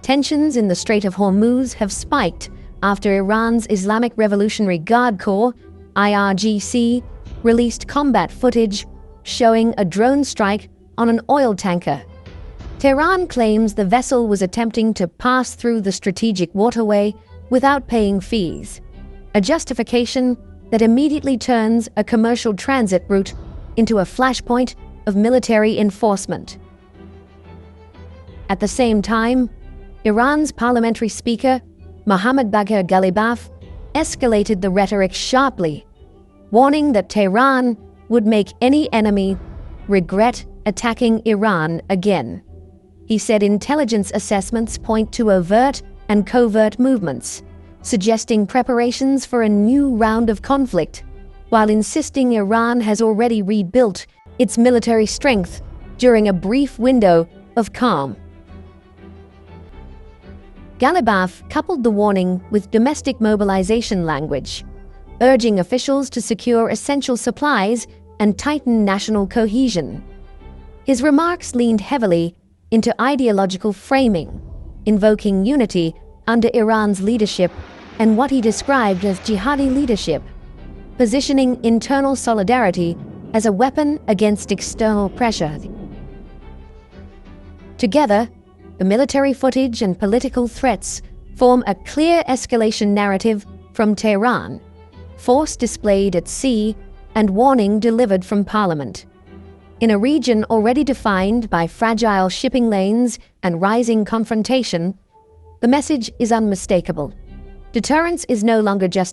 Tensions in the Strait of Hormuz have spiked after Iran's Islamic Revolutionary Guard Corps, IRGC, released combat footage showing a drone strike on an oil tanker. Tehran claims the vessel was attempting to pass through the strategic waterway without paying fees, a justification that immediately turns a commercial transit route into a flashpoint of military enforcement. At the same time, Iran's parliamentary speaker, Mohammad Bagher Ghalibaf, escalated the rhetoric sharply, warning that Tehran would make any enemy regret attacking Iran again. He said intelligence assessments point to overt and covert movements, suggesting preparations for a new round of conflict, while insisting Iran has already rebuilt its military strength during a brief window of calm. Ghalibaf coupled the warning with domestic mobilization language, urging officials to secure essential supplies and tighten national cohesion. His remarks leaned heavily into ideological framing, invoking unity under Iran's leadership and what he described as jihadi leadership, positioning internal solidarity as a weapon against external pressure. Together, the military footage and political threats form a clear escalation narrative from Tehran, force displayed at sea and warning delivered from parliament. In a region already defined by fragile shipping lanes and rising confrontation, the message is unmistakable. Deterrence is no longer just